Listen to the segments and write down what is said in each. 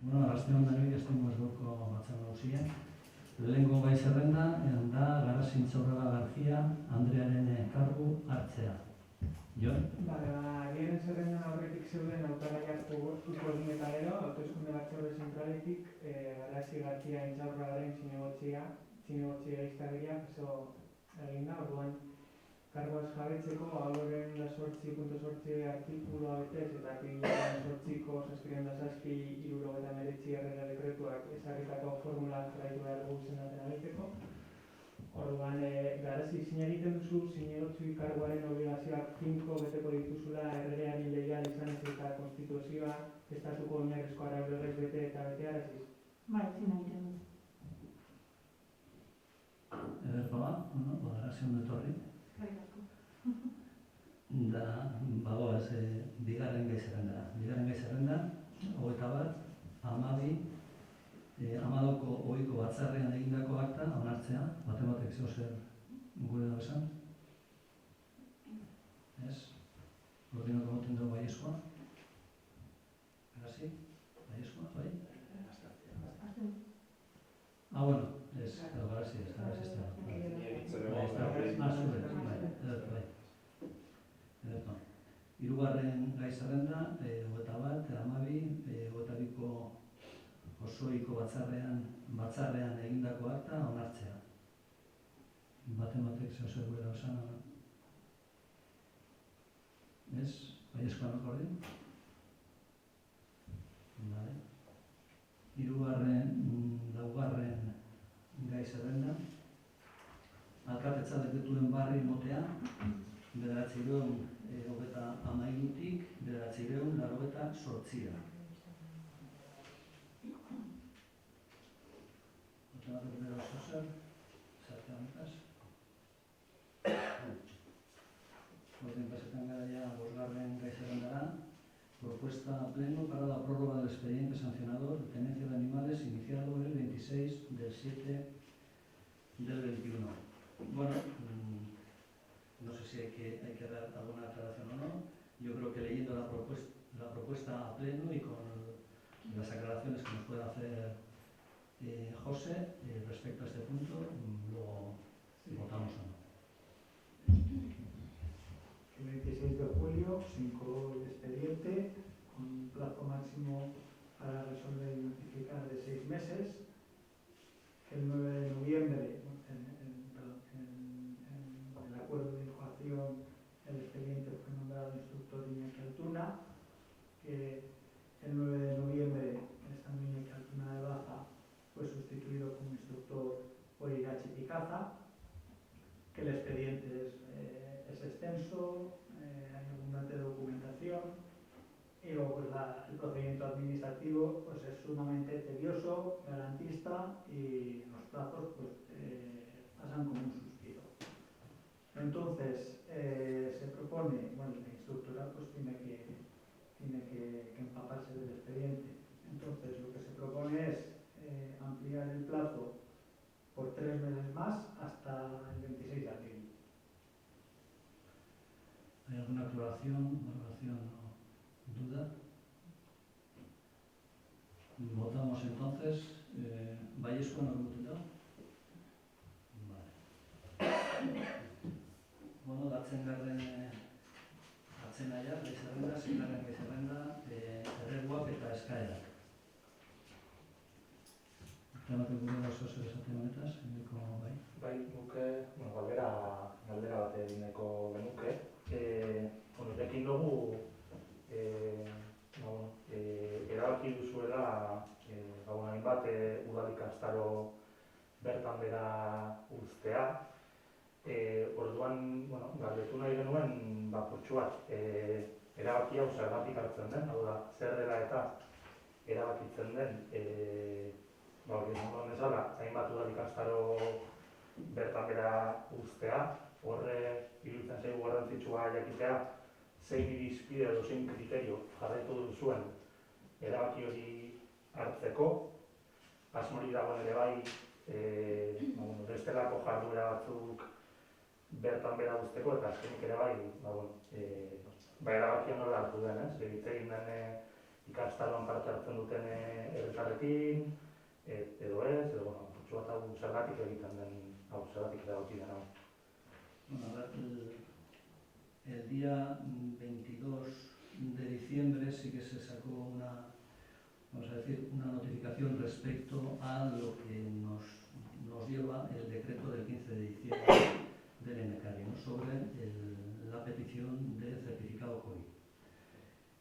Bueno, arrastian denoi estimuz duko batzan nagusia. Lehenengo gai zerrenda, da Garazi Intxaurraga García Andrearen kargu hartzea. Jon? Biaren zerrendan aurretik zeuden hautagaiak uko egin eta gero, hauteskunde batzorde zentraletik Garazi García Intxaurragaren zinegotzia iztagiria jaso egin da, orduan karguaz jabetzeko Adoren 8.8 artikulua betez eta artikularen 8ko 7.7/1999 errege dekretuak ezarritako formula jarraitu behar dugu izendatzen abetzeko. Orduan, Garazi zine egiten duzu, zinegotzi karguaren obligazioak finko beteko dituzula erregearen leial izan ez eta konstituzioa estatuko oinarrizko araulegez bete eta betearaziz? Bai, zine egiten dut. Ederko ba, Garazi ondo etorri. Da, bagoaz, bigarren gai zerrenda. Bigarren gai zerrenda, 21, 12ko ohiko batzarrean egindako akta onartzea, batek zeo zer gure dago esan? Ez? Gordinoko moten dugu baiezkoa? Garazi? Baiezkoa, bai? Bueno, ez, Garazi ez, Garazi ez da. Hirugarren gai zerrenda, 21, 12, 22ko osoiko batzarrean egindako akta onartzea. Batek zeo zer gure dago esan? Ez? Baiezkoa noko hori? Laugarren gai zerrenda, alkatetza dekreturen barri motea, 993-tik 998. Batek bera oso zer, zarte honetaz. Pasetan gara ya bosgarren gai zerrendara. Propuesta a pleno para la prórroga del expediente sancionador de tenencia de animales iniciado el 26/7/21. Bueno, no sé si hay que dar alguna aclaración o no. Yo creo que leyendo la propuesta a pleno y con las aclaraciones que nos pueda hacer José respecto a este punto, luego votamos o no. El 26 de julio se incoó el expediente con un plazo máximo para resolver y notificar de 6 meses. El 9 de noviembre, en el acuerdo de incoación, el expediente fue nombrado instructor Iñaki Altuna, que el 9 de noviembre estando Iñaki Altuna de baja fue sustituido como instructor por Irachi Picaza, que el expediente es extenso, hay abundante documentación y luego pues, el procedimiento administrativo pues, es sumamente tedioso, garantista y los plazos pues, pasan como un suspiro. Entonces se propone, bueno, la instructora pues, tiene que empaparse del expediente. Entonces lo que se propone es ampliar el plazo por 3 meses más hasta el 26 de abril. ¿Hay alguna aclaración o duda? Votamos entonces. ¿Baiezkoa no votado? Vale. Bueno, atzena gai zerrenda, erreguak eta eskaerak. Ematen gure oso zer esaten honetaz, endiko bai? Bai, nuke, galdera bat egineko genuke. Ekin dugu, erabaki duzuela, hainbat udal-ikastaro bertan bera uztea. Orduan, galdetu nahi genuen, portxu bat, erabaki hau zergatik hartzen den, hau da, zer dela eta erabakitzen den, Gizongon bezala, hainbat udal-ikastaro bertan bera uztea, horre iruditzen zaigu garrantzitsua jakitea, zein irizpide edo zein kriterio jarraitu duzuen erabaki hori hartzeko, asmori dagoen ere bai, bestelako jarduera batzuk bertan bera uzteko, eta azkenik ere bai, erabakia nola hartu den, egin den ikastaroan parte hartzen duten herritarrekin, edo ez, edo, bueno, putxu bat hau zergatik egiten den, hau zergatik erabaki den hau. Bueno, a ver, el día 22 de diciembre sí que se sacó una, vamos a decir, una notificación respecto a lo que nos lleva el decreto del 15 de diciembre del ENECARI, ¿no? Sobre la petición de certificado COVID.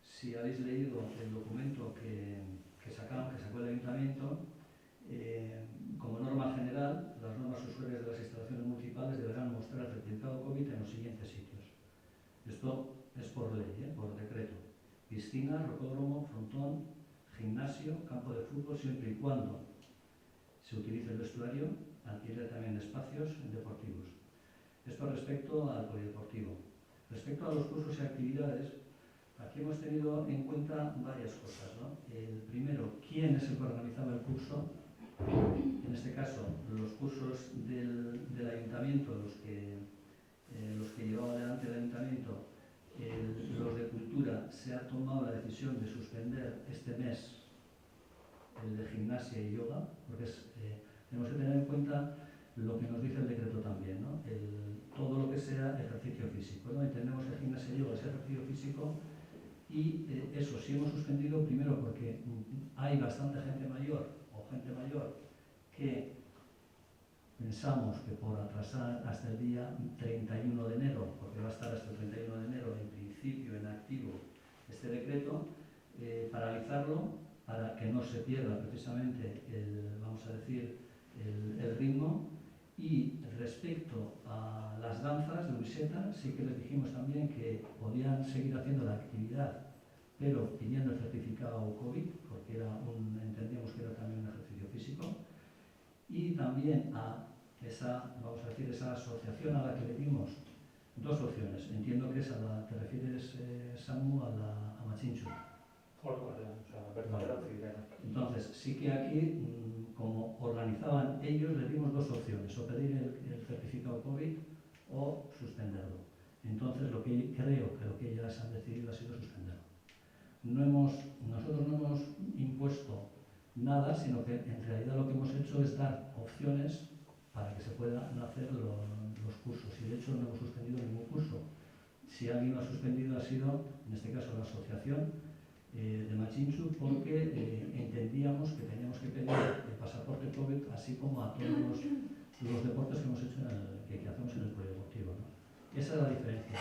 Si habéis leído el documento que sacó el Ayuntamiento, como norma general, las normas usuarias de las instalaciones municipales deberán mostrar el certificado COVID en los siguientes sitios. Esto es por ley, por decreto. Piscina, rocódromo, frontón, gimnasio, campo de fútbol, siempre y cuando se utilice el vestuario, alquiler también de espacios deportivos. Esto respecto al polideportivo. Respecto a los cursos y actividades, aquí hemos tenido en cuenta varias cosas, ¿no? El primero, quién es el que organizaba el curso. En este caso, los cursos del ayuntamiento, los que llevaba adelante el ayuntamiento, los de cultura, se ha tomado la decisión de suspender este mes el de gimnasia y yoga, porque tenemos que tener en cuenta lo que nos dice el decreto también, ¿no? Todo lo que sea ejercicio físico, ¿no? Entendemos que gimnasia y yoga es ejercicio físico y eso sí hemos suspendido primero porque hay bastante gente mayor que pensamos que por atrasar hasta el día 31 de enero, porque va a estar hasta el 31 de enero en principio en activo este decreto, paralizarlo para que no se pierda precisamente el ritmo. Y respecto a las danzas de Uniseta, sí que les dijimos también que podían seguir haciendo la actividad, pero pidiendo el certificado COVID, porque entendíamos que era también un ejercicio físico. Y también a esa asociación a la que le dimos dos opciones. Entiendo que te refieres, Samu, a Machinchu. Entonces, sí que aquí, como organizaban ellos, les dimos dos opciones, o pedir el certificado COVID o suspenderlo. Entonces, creo que lo que ellas han decidido ha sido suspenderlo. Nosotros no hemos impuesto nada, sino que en realidad lo que hemos hecho es dar opciones para que se puedan hacer los cursos. Y de hecho no hemos suspendido ningún curso. Si alguien lo ha suspendido ha sido, en este caso, la asociación de Machinchu, porque entendíamos que teníamos que pedir el pasaporte COVID, así como a todos los deportes que hemos hecho que hacemos en el polideportivo, ¿no? Esa es la diferencia.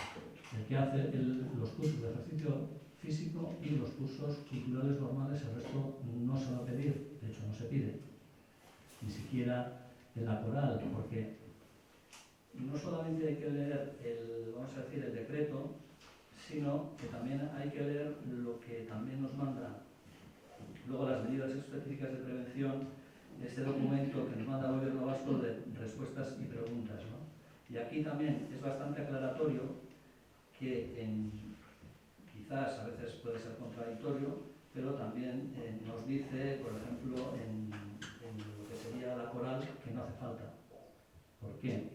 El que hace los cursos de ejercicio físico y los cursos culturales normales, el resto no se va a pedir, de hecho no se pide, ni siquiera en la coral, porque no solamente hay que leer el decreto, sino que también hay que leer lo que también nos manda luego las medidas específicas de prevención, este documento que nos manda el Gobierno vasco de respuestas y preguntas, ¿no? Y aquí también es bastante aclaratorio que quizás a veces puede ser contradictorio, pero también nos dice, por ejemplo, en lo que sería la coral, que no hace falta. ¿Por qué?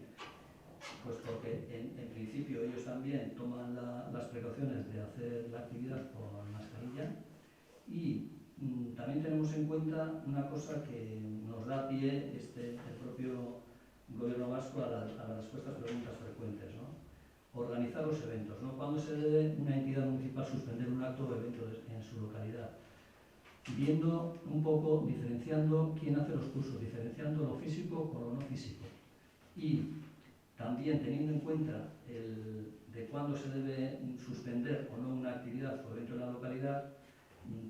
Pues porque en principio ellos también toman las precauciones de hacer la actividad con mascarilla y también tenemos en cuenta una cosa que nos da pie el propio Gobierno vasco a las respuestas a preguntas frecuentes, ¿no? Organizar los eventos, ¿no? ¿Cuándo se debe una entidad municipal suspender un acto o evento en su localidad? Viendo un poco, diferenciando quién hace los cursos, diferenciando lo físico con lo no físico. Y también teniendo en cuenta de cuándo se debe suspender o no una actividad o evento en la localidad,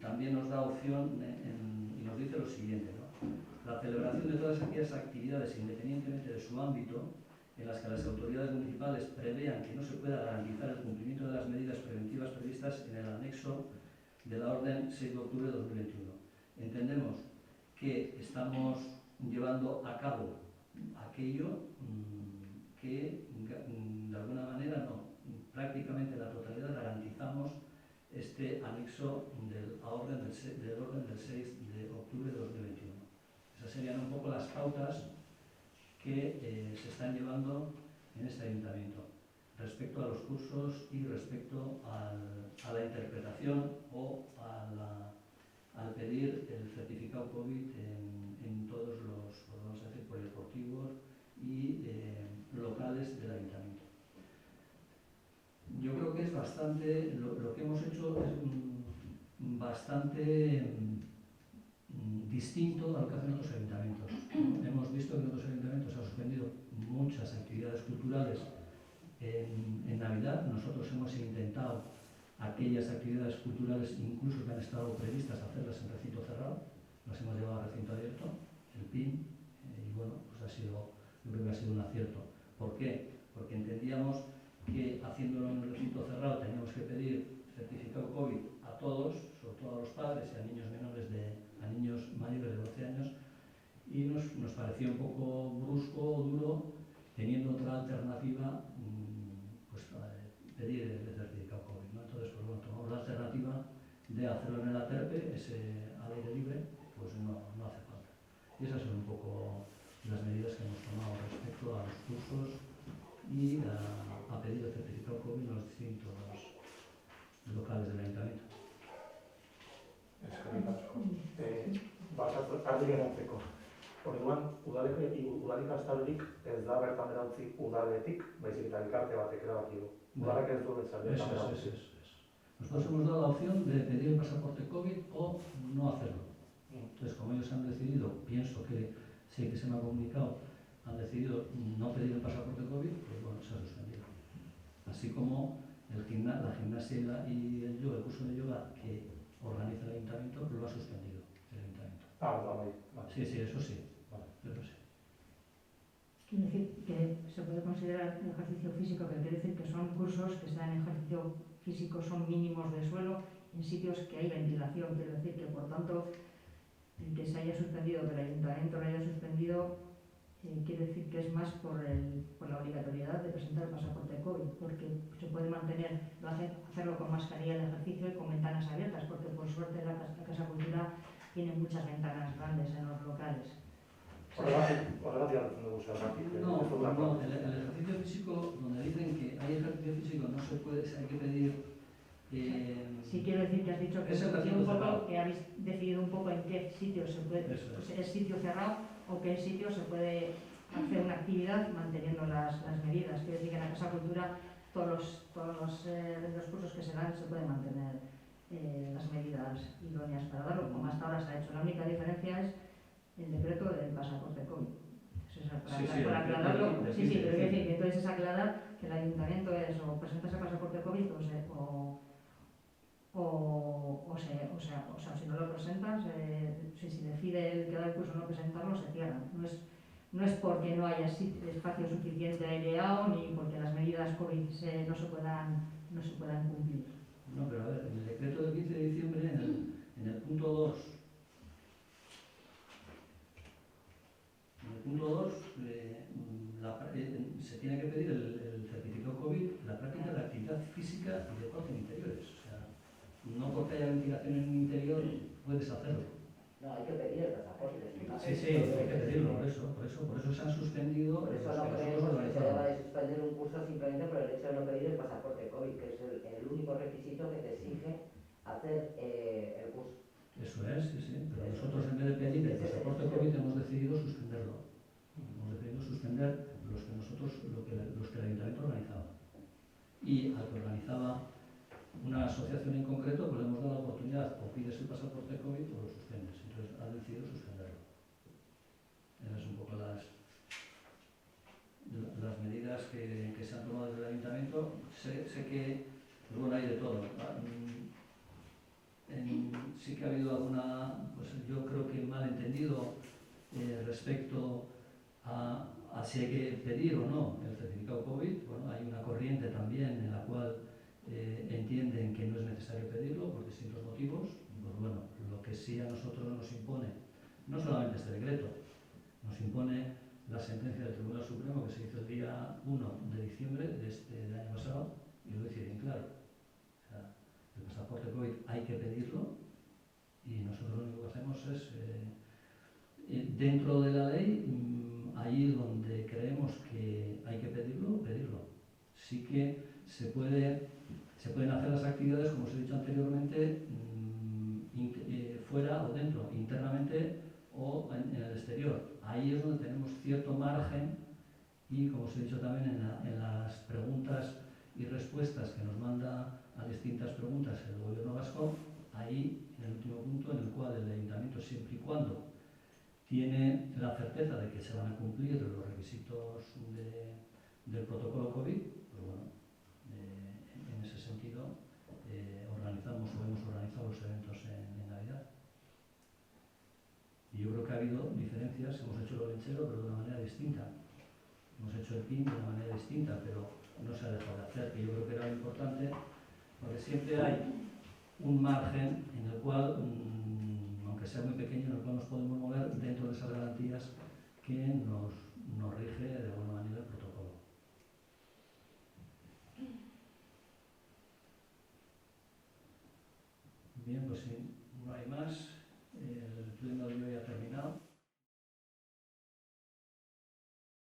también nos da opción y nos dice lo siguiente, ¿no? La celebración de todas aquellas actividades, independientemente de su ámbito, en las que las autoridades municipales prevean que no se pueda garantizar el cumplimiento de las medidas preventivas previstas en el anexo de la Orden 6 de octubre de 2021. Entendemos que estamos llevando a cabo aquello que de alguna manera prácticamente la totalidad garantizamos este anexo del orden del 6 de octubre de 2021. Esas serían un poco las pautas que se están llevando en este ayuntamiento. respecto a los cursos y respecto a la interpretación o al pedir el certificado COVID en todos los, pues vamos a decir, polideportivos y locales del ayuntamiento. Yo creo que es bastante, lo que hemos hecho es bastante distinto a lo que hacen otros ayuntamientos. Hemos visto que en otros ayuntamientos se han suspendido muchas actividades culturales en Navidad. Nosotros hemos intentado aquellas actividades culturales, incluso que han estado previstas, hacerlas en recinto cerrado, las hemos llevado a recinto abierto, el PIN, y bueno, pues yo creo que ha sido un acierto. ¿Por qué? Porque entendíamos que haciéndolo en el recinto cerrado teníamos que pedir certificado COVID a todos, sobre todo a los padres y a niños a niños mayores de 12 años, y nos parecía un poco brusco o duro, teniendo otra alternativa, pues pedir el certificado COVID, ¿no? Entonces, pues bueno, tomamos la alternativa de hacerlo en el ATERPE, al aire libre, pues no hace falta. Y esas son un poco las medidas que hemos tomado respecto a los cursos y a pedir el certificado COVID en los distintos locales del ayuntamiento. Eskerrik asko. Argi geratzeko. Orduan, udalik astaldik ez da bertan bera utzi udaletik, baizik eta elkarte batek erabaki du. Udalek ez du bertan bera utzi. Nosotros hemos dado la opción de pedir el pasaporte COVID o no hacerlo. Entonces, como ellos han decidido, pienso que sé que se me ha comunicado, han decidido no pedir el pasaporte COVID, pues bueno, se ha suspendido. Así como la gimnasia y el yoga, el curso de yoga que organiza el ayuntamiento, lo ha suspendido el ayuntamiento. Vale. Sí, eso sí. Vale. Eso sí. Quiere decir que se puede considerar el ejercicio físico, que quiere decir que son cursos que se dan en ejercicio físico, son mínimos de suelo, en sitios que hay ventilación. Quiere decir que, por tanto, el que se haya suspendido, que el ayuntamiento lo haya suspendido, quiere decir que es más por la obligatoriedad de presentar el pasaporte COVID, porque se puede mantener, hacerlo con mascarilla el ejercicio y con ventanas abiertas, porque por suerte la Casa Cultura tiene muchas ventanas grandes en los locales. Horregatik hartzen dugu zergatik. No, el ejercicio físico, donde dicen que hay ejercicio físico, no se puede, hay que pedir. Sí, quiero decir que has dicho que, que habéis decidido un poco en qué sitio se puede, es sitio cerrado o qué sitio se puede hacer una actividad manteniendo las medidas. Quiero decir que en la Casa Cultura todos los cursos que se dan se pueden mantener las medidas idóneas para darlo, como hasta ahora se ha hecho. La única diferencia es el decreto del pasaporte COVID. Eso es para aclararlo. Pero quiero decir que entonces es aclarar que el ayuntamiento es o presentas el pasaporte COVID o si no lo presentas, si decide el que da el curso no presentarlo, se cierra. No es porque no haya espacio suficiente aireado ni porque las medidas COVID no se puedan cumplir. No, pero a ver, en el decreto del 15 de diciembre, en el punto 2, se tiene que pedir el certificado COVID, la práctica de actividad física y deporte en interiores. O sea, no porque haya ventilación en un interior puedes hacerlo. No, hay que pedir el pasaporte. Sí, hay que pedirlo, por eso se han suspendido. Por eso no creemos que se deba de suspender un curso simplemente por el hecho de no pedir el pasaporte COVID, que es el único requisito que te exige hacer el curso. Eso es, sí, pero nosotros en vez de pedir el pasaporte COVID hemos decidido suspenderlo. Hemos decidido suspender los que el ayuntamiento organizaba. Y al que organizaba una asociación en concreto, pues le hemos dado la oportunidad, o pides el pasaporte COVID o lo suspendes. Entonces ha decidido suspenderlo. Esas son un poco las medidas que se han tomado desde el ayuntamiento. Sé que, pues bueno, hay de todo. Sí que ha habido alguna, pues yo creo que malentendido respecto a si hay que pedir o no el certificado COVID. Bueno, hay una corriente también en la cual entienden que no es necesario pedirlo por distintos motivos. Pues bueno, lo que sí a nosotros nos impone, no solamente este decreto, nos impone la sentencia del Tribunal Supremo que se hizo el día 1 de diciembre del año pasado, y lo dice bien claro. O sea, el pasaporte COVID hay que pedirlo y nosotros lo único que hacemos es, dentro de la ley, ahí donde creemos que hay que pedirlo. sí que se pueden hacer las actividades, como os he dicho anteriormente, fuera o dentro, internamente o en el exterior. Ahí es donde tenemos cierto margen y, como os he dicho también en las preguntas y respuestas que nos manda a distintas preguntas el Gobierno vasco, ahí en el último punto, en el cual el Ayuntamiento, siempre y cuando tiene la certeza de que se van a cumplir los requisitos del protocolo COVID, pues bueno, en ese sentido organizamos o hemos organizado los eventos en Navidad. Y yo creo que ha habido diferencias, hemos hecho el olenchero pero de una manera distinta, hemos hecho el PIN de una manera distinta, pero no se ha dejado de hacer, que yo creo que era lo importante, porque siempre hay un margen en el cual, aunque sea muy pequeño, en el cual nos podemos mover dentro de esas garantías que nos rige de alguna manera el protocolo. Bien, pues si no hay más,